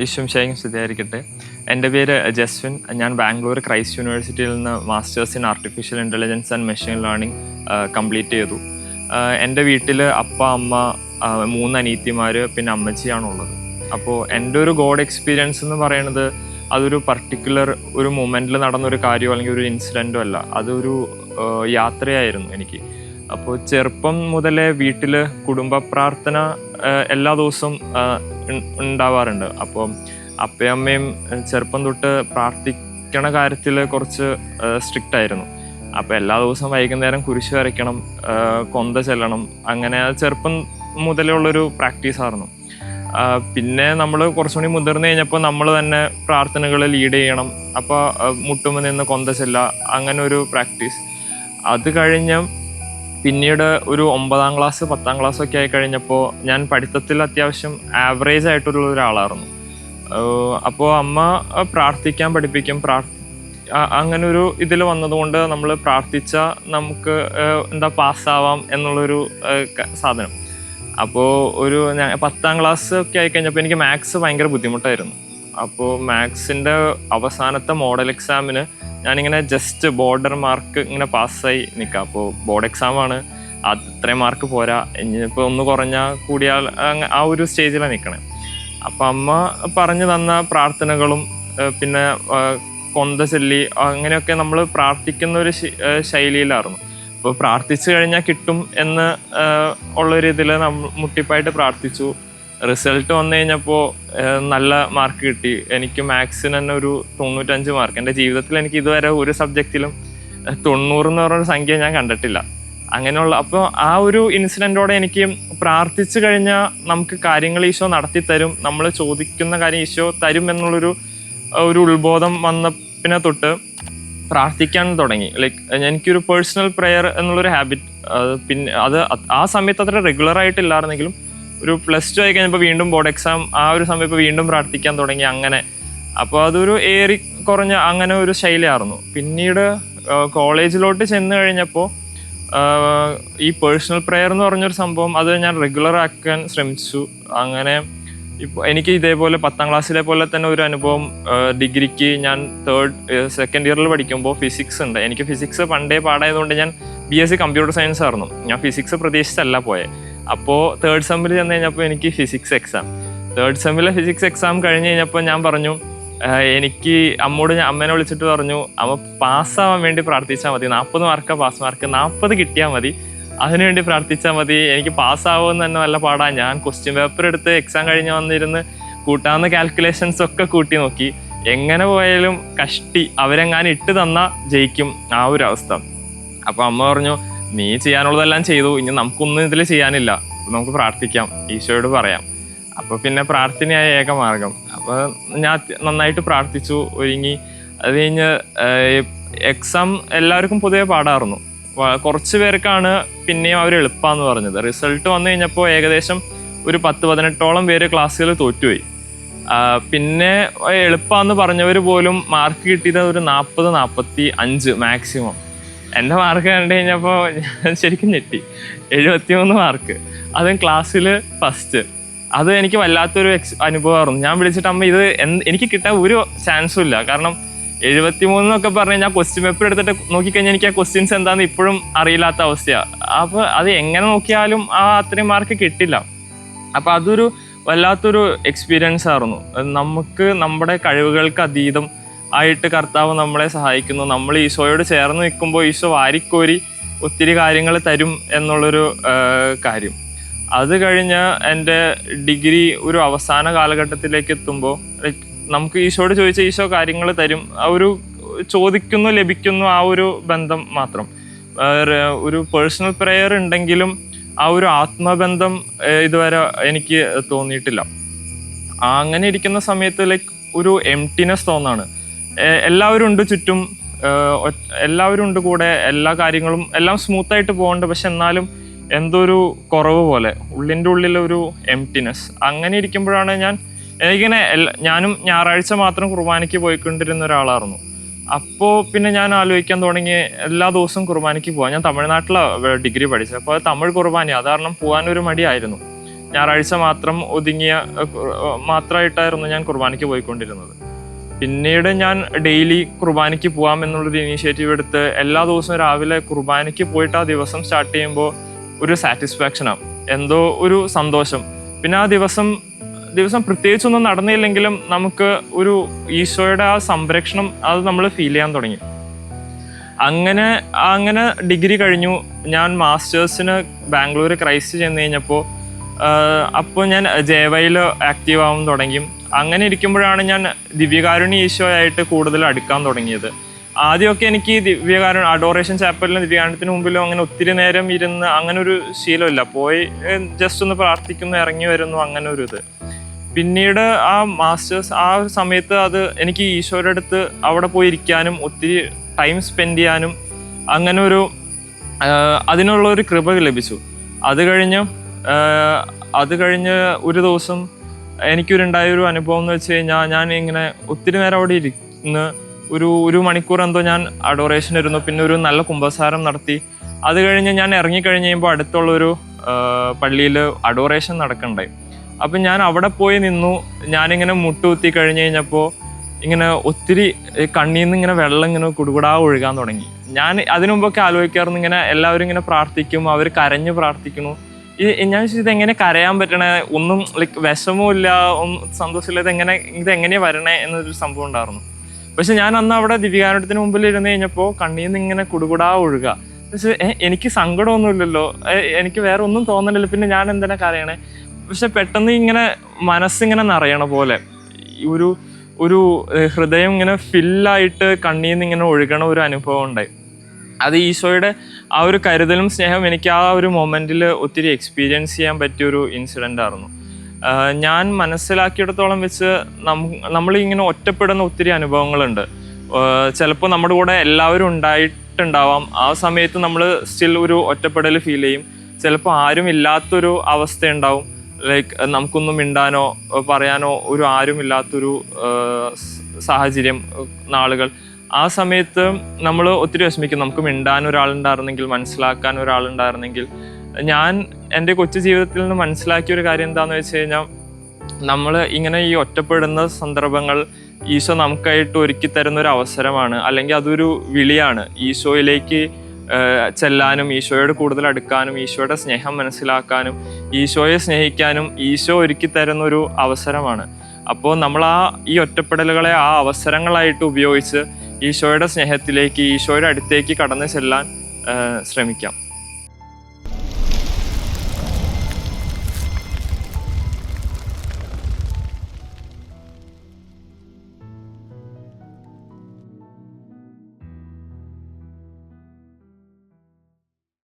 ഈശ്വംശായും സ്ഥിതിയായിരിക്കട്ടെ. എൻ്റെ പേര് ജസ്വിൻ. ഞാൻ ബാംഗ്ലൂർ ക്രൈസ്റ്റ് യൂണിവേഴ്സിറ്റിയിൽ നിന്ന് masters in artificial intelligence and machine learning complete ചെയ്തു. എൻ്റെ വീട്ടിൽ അപ്പ, അമ്മ, 3 അനിയത്തിമാർ, പിന്നെ അമ്മച്ചിയാണുള്ളത്. അപ്പോൾ എൻ്റെ ഒരു ഗോഡ് എക്സ്പീരിയൻസ് എന്ന് പറയുന്നത് അതൊരു പർട്ടിക്കുലർ ഒരു മൊമെൻറ്റിൽ നടന്നൊരു കാര്യമോ അല്ലെങ്കിൽ ഒരു ഇൻസിഡൻറ്റോ അല്ല, അതൊരു യാത്രയായിരുന്നു എനിക്ക്. അപ്പോൾ ചെറുപ്പം മുതലേ വീട്ടിൽ കുടുംബ പ്രാർത്ഥന എല്ലാ ദിവസവും ഉണ്ടാവാറുണ്ട്. അപ്പോൾ അപ്പയും അമ്മയും ചെറുപ്പം തൊട്ട് പ്രാർത്ഥിക്കണ കാര്യത്തിൽ കുറച്ച് സ്ട്രിക്റ്റ് ആയിരുന്നു. അപ്പോൾ എല്ലാ ദിവസവും വൈകുന്നേരം കുരിശ് വരയ്ക്കണം, കൊന്ത ചെല്ലണം, അങ്ങനെ ചെറുപ്പം മുതലേ ഉള്ളൊരു പ്രാക്ടീസായിരുന്നു. പിന്നെ നമ്മൾ കുറച്ചുകൂടി മുതിർന്നു കഴിഞ്ഞപ്പോൾ നമ്മൾ തന്നെ പ്രാർത്ഥനകൾ ലീഡ് ചെയ്യണം. അപ്പോൾ മുട്ടുമ്പോൾ നിന്ന് കൊന്ത ചെല്ല, അങ്ങനെ ഒരു പ്രാക്ടീസ്. അത് കഴിഞ്ഞ് പിന്നീട് ഒരു 9ാം ക്ലാസ് 10ാം ക്ലാസ് ഒക്കെ ആയി കഴിഞ്ഞപ്പോൾ ഞാൻ പഠിത്തത്തിൽ അത്യാവശ്യം ആവറേജ് ആയിട്ടുള്ള ഒരാളായിരുന്നു. അപ്പോൾ അമ്മ പ്രാർത്ഥിക്കാൻ പഠിപ്പിക്കും. അങ്ങനെ ഒരു ഇതിൽ വന്നതുകൊണ്ട് നമ്മൾ പ്രാർത്ഥിച്ചാൽ നമുക്ക് പാസ്സാവാം എന്നുള്ളൊരു സാധനം. അപ്പോൾ ഒരു 10ാം ക്ലാസ് ഒക്കെ ആയി കഴിഞ്ഞപ്പോൾ എനിക്ക് മാത്സ് ഭയങ്കര ബുദ്ധിമുട്ടായിരുന്നു. അപ്പോൾ മാത്സിൻ്റെ അവസാനത്തെ മോഡൽ എക്സാമിന് ഞാനിങ്ങനെ ജസ്റ്റ് ബോർഡർ മാർക്ക് ഇങ്ങനെ പാസ്സായി നിൽക്കാം. അപ്പോൾ ബോർഡ് എക്സാമാണ്, അത്രയും മാർക്ക് പോരാ, ഇനിയിപ്പോൾ ഒന്ന് കുറഞ്ഞാൽ കൂടിയാൽ ആ ഒരു സ്റ്റേജിലാണ് നിൽക്കണേ. അപ്പം അമ്മ പറഞ്ഞു തന്ന പ്രാർത്ഥനകളും പിന്നെ കൊന്ത ചൊല്ലി അങ്ങനെയൊക്കെ നമ്മൾ പ്രാർത്ഥിക്കുന്ന ഒരു ശൈലിയിലായിരുന്നു. അപ്പോൾ പ്രാർത്ഥിച്ചു കഴിഞ്ഞാൽ കിട്ടും എന്ന് ഉള്ളൊരു ഇതിൽ മുട്ടിപ്പായിട്ട് പ്രാർത്ഥിച്ചു. റിസൾട്ട് വന്നു കഴിഞ്ഞപ്പോൾ നല്ല മാർക്ക് കിട്ടി. എനിക്ക് മാത്സിന് തന്നെ ഒരു 95 മാർക്ക്. എൻ്റെ ജീവിതത്തിൽ എനിക്ക് ഇതുവരെ ഒരു സബ്ജക്റ്റിലും 90 എന്ന് പറഞ്ഞൊരു സംഖ്യ ഞാൻ കണ്ടിട്ടില്ല. അങ്ങനെയുള്ള അപ്പോൾ ആ ഒരു ഇൻസിഡൻറ്റോടെ എനിക്ക് പ്രാർത്ഥിച്ചു കഴിഞ്ഞാൽ നമുക്ക് കാര്യങ്ങൾ ഈശോ നടത്തി തരും, നമ്മൾ ചോദിക്കുന്ന കാര്യം ഈശോ തരും എന്നുള്ളൊരു ഉത്ബോധം വന്ന പിന്നെ തൊട്ട് പ്രാർത്ഥിക്കാൻ തുടങ്ങി. ലൈക്ക് എനിക്കൊരു പേഴ്സണൽ പ്രെയർ എന്നുള്ളൊരു ഹാബിറ്റ്, പിന്നെ അത് ആ സമയത്ത് അത്ര റെഗുലറായിട്ടില്ലായിരുന്നെങ്കിലും ഒരു +2 ആയി കഴിഞ്ഞപ്പോൾ വീണ്ടും ബോർഡ് എക്സാം ആ ഒരു സമയത്ത് വീണ്ടും പ്രാർത്ഥിക്കാൻ തുടങ്ങി. അങ്ങനെ അപ്പോൾ അതൊരു ഏറി കുറഞ്ഞ അങ്ങനെ ഒരു ശൈലിയായിരുന്നു. പിന്നീട് കോളേജിലോട്ട് ചെന്ന് കഴിഞ്ഞപ്പോൾ ഈ പേഴ്സണൽ പ്രെയർ എന്ന് പറഞ്ഞൊരു സംഭവം അത് ഞാൻ റെഗുലർ ആക്കാൻ ശ്രമിച്ചു. അങ്ങനെ ഇപ്പോൾ എനിക്ക് ഇതേപോലെ 10ാം ക്ലാസ്സിലെ പോലെ തന്നെ ഒരു അനുഭവം ഡിഗ്രിക്ക് ഞാൻ സെക്കൻഡ് ഇയറിൽ പഠിക്കുമ്പോൾ ഫിസിക്സ് ഉണ്ട്. എനിക്ക് ഫിസിക്സ് പണ്ടേ പാടായതുകൊണ്ട് ഞാൻ BSc കമ്പ്യൂട്ടർ സയൻസ് ആയിരുന്നു. ഞാൻ ഫിസിക്സ് പ്രതീക്ഷിച്ചല്ല പോയത്. അപ്പോൾ 3rd സെമ്മിൽ ചെന്ന് കഴിഞ്ഞപ്പോൾ എനിക്ക് ഫിസിക്സ് എക്സാം 3rd സെമ്മിലെ ഫിസിക്സ് എക്സാം കഴിഞ്ഞ് കഴിഞ്ഞപ്പോൾ ഞാൻ പറഞ്ഞു, എനിക്ക് അമ്മേനെ വിളിച്ചിട്ട് പറഞ്ഞു, അമ്മ പാസ്സാവാൻ വേണ്ടി പ്രാർത്ഥിച്ചാൽ മതി, 40 മാർക്ക് പാസ് മാർക്ക്, 40 കിട്ടിയാൽ മതി, അതിനുവേണ്ടി പ്രാർത്ഥിച്ചാൽ മതി, എനിക്ക് പാസ്സാവുമെന്ന് തന്നെ നല്ല പാടാണ്. ഞാൻ ക്വസ്റ്റ്യൻ പേപ്പർ എടുത്ത് എക്സാം കഴിഞ്ഞ് വന്നിരുന്ന് കൂട്ടാവുന്ന കാൽക്കുലേഷൻസ് ഒക്കെ കൂട്ടി നോക്കി, എങ്ങനെ പോയാലും കഷ്ടി അവരെങ്ങാനും ഇട്ട് തന്നാൽ ജയിക്കും ആ ഒരു അവസ്ഥ. അപ്പോൾ അമ്മ പറഞ്ഞു, നീ ചെയ്യാനുള്ളതെല്ലാം ചെയ്തു, ഇനി നമുക്കൊന്നും ഇതിൽ ചെയ്യാനില്ല, നമുക്ക് പ്രാർത്ഥിക്കാം, ഈശോയോട് പറയാം. അപ്പോൾ പിന്നെ പ്രാർത്ഥനയായ ഏക മാർഗം. അപ്പോൾ ഞാൻ നന്നായിട്ട് പ്രാർത്ഥിച്ചു, ഒരുങ്ങി. അത് കഴിഞ്ഞ് എക്സാം എല്ലാവർക്കും പൊതുവെ പാടായിരുന്നു. കുറച്ച് പേർക്കാണ് പിന്നെയും അവർ എളുപ്പമാണെന്ന് പറഞ്ഞത്. റിസൾട്ട് വന്നു കഴിഞ്ഞപ്പോൾ ഏകദേശം ഒരു 10-18ഓളം പേര് ക്ലാസ്സുകൾ തോറ്റുപോയി. പിന്നെ എളുപ്പമാണെന്ന് പറഞ്ഞവർ പോലും മാർക്ക് കിട്ടിയത് ഒരു 40-45 മാക്സിമം. എൻ്റെ മാർക്ക് കണ്ടു കഴിഞ്ഞപ്പോൾ ഞാൻ ശരിക്കും ഞെട്ടി. 73 മാർക്ക്, അതും ക്ലാസ്സിൽ ഫസ്റ്റ്. അത് എനിക്ക് വല്ലാത്തൊരു അനുഭവമായിരുന്നു. ഞാൻ വിളിച്ചിട്ട്, അമ്മ ഇത് എനിക്ക് കിട്ടാൻ ഒരു ചാൻസും ഇല്ല, കാരണം 73 എന്നൊക്കെ പറഞ്ഞു കഴിഞ്ഞാൽ ക്വസ്റ്റ്യൻ പേപ്പർ എടുത്തിട്ട് നോക്കിക്കഴിഞ്ഞാൽ എനിക്ക് ആ ക്വസ്റ്റ്യൻസ് എന്താണെന്ന് ഇപ്പോഴും അറിയില്ലാത്ത അവസ്ഥയാണ്. അപ്പോൾ അത് എങ്ങനെ നോക്കിയാലും അത്രയും മാർക്ക് കിട്ടില്ല. അപ്പോൾ അതൊരു വല്ലാത്തൊരു എക്സ്പീരിയൻസ് ആയിരുന്നു. നമുക്ക് നമ്മുടെ കഴിവുകൾക്ക് അതീതം ആയിട്ട് കർത്താവ് നമ്മളെ സഹായിക്കുന്നു. നമ്മൾ ഈശോയോട് ചേർന്ന് നിൽക്കുമ്പോൾ ഈശോ വാരിക്കോരി ഒത്തിരി കാര്യങ്ങൾ തരും എന്നുള്ളൊരു കാര്യം. അത് കഴിഞ്ഞ് എൻ്റെ ഡിഗ്രി ഒരു അവസാന കാലഘട്ടത്തിലേക്ക് എത്തുമ്പോൾ നമുക്ക് ഈശോയോട് ചോദിച്ച ഈശോ കാര്യങ്ങൾ തരും. ആ ഒരു ചോദിക്കുന്നു ലഭിക്കുന്നു ആ ഒരു ബന്ധം മാത്രം. ഒരു പേഴ്സണൽ പ്രെയർ ഉണ്ടെങ്കിലും ആ ഒരു ആത്മബന്ധം ഇതുവരെ എനിക്ക് തോന്നിയിട്ടില്ല. അങ്ങനെ ഇരിക്കുന്ന സമയത്ത് ഒരു എംപ്റ്റിനെസ് തോന്നാണ്. എല്ലാവരും ഉണ്ട് ചുറ്റും, എല്ലാവരും ഉണ്ട് കൂടെ, എല്ലാ കാര്യങ്ങളും എല്ലാം സ്മൂത്തായിട്ട് പോകുന്നുണ്ട്. പക്ഷെ എന്നാലും എന്തോ ഒരു കുറവ് പോലെ, ഉള്ളിൻ്റെ ഉള്ളിലൊരു എംപ്റ്റിനെസ്. അങ്ങനെ ഇരിക്കുമ്പോഴാണ് ഞാനും ഞായറാഴ്ച മാത്രം കുർബാനയ്ക്ക് പോയിക്കൊണ്ടിരുന്ന ഒരാളായിരുന്നു. അപ്പോൾ പിന്നെ ഞാൻ ആലോചിക്കാൻ തുടങ്ങി, എല്ലാ ദിവസവും കുർബാനയ്ക്ക് പോകാൻ. ഞാൻ തമിഴ്നാട്ടിലാണ് ഡിഗ്രി പഠിച്ചത്. അപ്പോൾ തമിഴ് കുർബാന, അത് കാരണം പോകാനൊരു മടിയായിരുന്നു. ഞായറാഴ്ച മാത്രം ഒതുങ്ങിയ മാത്രമായിട്ടായിരുന്നു ഞാൻ കുർബാനയ്ക്ക് പോയിക്കൊണ്ടിരുന്നത്. പിന്നീട് ഞാൻ ഡെയിലി കുർബാനയ്ക്ക് പോകാം എന്നുള്ളൊരു ഇനീഷ്യേറ്റീവ് എടുത്ത് എല്ലാ ദിവസവും രാവിലെ കുർബാനയ്ക്ക് പോയിട്ട് ആ ദിവസം സ്റ്റാർട്ട് ചെയ്യുമ്പോൾ ഒരു സാറ്റിസ്ഫാക്ഷനാണ്, എന്തോ ഒരു സന്തോഷം. പിന്നെ ആ ദിവസം പ്രത്യേകിച്ചൊന്നും നടന്നില്ലെങ്കിലും നമുക്ക് ഒരു ഈശോയുടെ ആ സംരക്ഷണം അത് നമ്മൾ ഫീൽ ചെയ്യാൻ തുടങ്ങി. അങ്ങനെ ഡിഗ്രി കഴിഞ്ഞു. ഞാൻ മാസ്റ്റേഴ്സിന് ബാംഗ്ലൂർ ക്രൈസ്റ്റ് ചെന്ന് കഴിഞ്ഞപ്പോൾ അപ്പോൾ ഞാൻ ജേവയിൽ ആക്റ്റീവ് ആവാൻ തുടങ്ങി. അങ്ങനെ ഇരിക്കുമ്പോഴാണ് ഞാൻ ദിവ്യകാരുണ്യ ഈശോയായിട്ട് കൂടുതൽ അടുക്കാൻ തുടങ്ങിയത്. ആദ്യമൊക്കെ എനിക്ക് ദിവ്യകാരുണ്യ അഡോറേഷൻ ചാപ്പലിലും ദിവ്യകാരുണ്യത്തിന് മുമ്പിലും അങ്ങനെ ഒത്തിരി നേരം ഇരുന്ന് അങ്ങനെ ഒരു ശീലമില്ല. പോയി ജസ്റ്റ് ഒന്ന് പ്രാർത്ഥിക്കുന്നു, ഇറങ്ങി വരുന്നു, അങ്ങനെ ഒരു ഇത്. പിന്നീട് ആ മാസ്റ്റേഴ്സ് ആ ഒരു സമയത്ത് അത് എനിക്ക് ഈശോയുടെ അടുത്ത് അവിടെ പോയി ഇരിക്കാനും ഒത്തിരി ടൈം സ്പെൻഡ് ചെയ്യാനും അങ്ങനെ അതിനുള്ള ഒരു കൃപ ലഭിച്ചു. അത് കഴിഞ്ഞ് ഒരു ദിവസം എനിക്കൊരുണ്ടായൊരു അനുഭവം എന്ന് വെച്ച് കഴിഞ്ഞാൽ, ഞാൻ ഇങ്ങനെ ഒത്തിരി നേരം അവിടെ ഇരുന്ന് ഒരു മണിക്കൂർ എന്തോ ഞാൻ അഡോറേഷൻ ഇരുന്നു. പിന്നെ ഒരു നല്ല കുമ്പസാരം നടത്തി. അത് കഴിഞ്ഞ് ഞാൻ ഇറങ്ങിക്കഴിഞ്ഞ് കഴിയുമ്പോൾ അടുത്തുള്ളൊരു പള്ളിയിൽ അഡോറേഷൻ നടക്കണ്ടായി. അപ്പം ഞാൻ അവിടെ പോയി നിന്നു. ഞാനിങ്ങനെ മുട്ടുകുത്തി കഴിഞ്ഞ് കഴിഞ്ഞപ്പോൾ ഇങ്ങനെ ഒത്തിരി കണ്ണിൽ നിന്ന് ഇങ്ങനെ വെള്ളം ഇങ്ങനെ കുടുകുടാ ഒഴുകാൻ തുടങ്ങി. ഞാൻ അതിനു മുമ്പൊക്കെ ആലോചിക്കാറുണ്ട്, ഇങ്ങനെ എല്ലാവരും ഇങ്ങനെ പ്രാർത്ഥിക്കും, അവർ കരഞ്ഞ് പ്രാർത്ഥിക്കുന്നു. ഞാൻ ഇതെങ്ങനെ കരയാൻ പറ്റണേ, ഒന്നും ലൈക്ക് വിഷമവും ഒന്നും സന്തോഷമില്ല, ഇതെങ്ങനെയാണ് വരണേ എന്നൊരു സംഭവം ഉണ്ടായിരുന്നു. പക്ഷെ ഞാൻ അന്ന് അവിടെ ദിവ്യകാരുണ്യത്തിന് മുമ്പിൽ ഇരുന്ന് കഴിഞ്ഞപ്പോൾ കണ്ണിൽ നിന്ന് ഇങ്ങനെ കുടുകുടാ ഒഴുകുക. പക്ഷെ എനിക്ക് സങ്കടമൊന്നുമില്ലല്ലോ, എനിക്ക് വേറെ ഒന്നും തോന്നണില്ല, പിന്നെ ഞാൻ എന്തിനാ കരയണേ. പക്ഷെ പെട്ടെന്ന് ഇങ്ങനെ മനസ്സിങ്ങനെ നിറയണ പോലെ ഒരു ഹൃദയം ഇങ്ങനെ ഫില്ലായിട്ട് കണ്ണിൽ നിന്ന് ഇങ്ങനെ ഒഴുകണ ഒരു അനുഭവം ഉണ്ടായി. അത് ഈശോയുടെ ആ ഒരു കരുതലും സ്നേഹം എനിക്ക് ആ ഒരു മൊമെന്റിൽ ഒത്തിരി എക്സ്പീരിയൻസ് ചെയ്യാൻ പറ്റിയൊരു ഇൻസിഡൻ്റ് ആയിരുന്നു. ഞാൻ മനസ്സിലാക്കിയിടത്തോളം വെച്ച് നമ്മളിങ്ങനെ ഒറ്റപ്പെടുന്ന ഒത്തിരി അനുഭവങ്ങളുണ്ട്. ചിലപ്പോൾ നമ്മുടെ കൂടെ എല്ലാവരും ഉണ്ടായിട്ടുണ്ടാവാം, ആ സമയത്ത് നമ്മൾ സ്റ്റിൽ ഒരു ഒറ്റപ്പെടൽ ഫീൽ ചെയ്യും. ചിലപ്പോൾ ആരും ഇല്ലാത്തൊരു അവസ്ഥ ഉണ്ടാവും, ലൈക്ക് നമുക്കൊന്നും മിണ്ടാനോ പറയാനോ ആരുമില്ലാത്തൊരു സാഹചര്യം, നാളുകൾ. ആ സമയത്ത് നമ്മൾ ഒത്തിരി വിഷമിക്കും. നമുക്ക് മിണ്ടാൻ ഒരാളുണ്ടായിരുന്നെങ്കിൽ, മനസ്സിലാക്കാൻ ഒരാളുണ്ടായിരുന്നെങ്കിൽ. ഞാൻ എൻ്റെ കൊച്ചു ജീവിതത്തിൽ നിന്ന് മനസ്സിലാക്കിയ ഒരു കാര്യം എന്താണെന്ന് വെച്ച് കഴിഞ്ഞാൽ, നമ്മൾ ഇങ്ങനെ ഈ ഒറ്റപ്പെടുന്ന സന്ദർഭങ്ങൾ ഈശോ നമുക്കായിട്ട് ഒരുക്കി തരുന്നൊരു അവസരമാണ്, അല്ലെങ്കിൽ അതൊരു വിളിയാണ്. ഈശോയിലേക്ക് ചെല്ലാനും, ഈശോയോട് കൂടുതൽ അടുക്കാനും, ഈശോയുടെ സ്നേഹം മനസ്സിലാക്കാനും, ഈശോയെ സ്നേഹിക്കാനും ഈശോ ഒരുക്കി തരുന്നൊരു അവസരമാണ്. അപ്പോൾ നമ്മൾ ഈ ഒറ്റപ്പെടലുകളെ ആ അവസരങ്ങളായിട്ട് ഉപയോഗിച്ച് ഈശോയുടെ സ്നേഹത്തിലേക്ക്, ഈശോയുടെ അടുത്തേക്ക് കടന്നു ചെല്ലാൻ ശ്രമിക്കാം.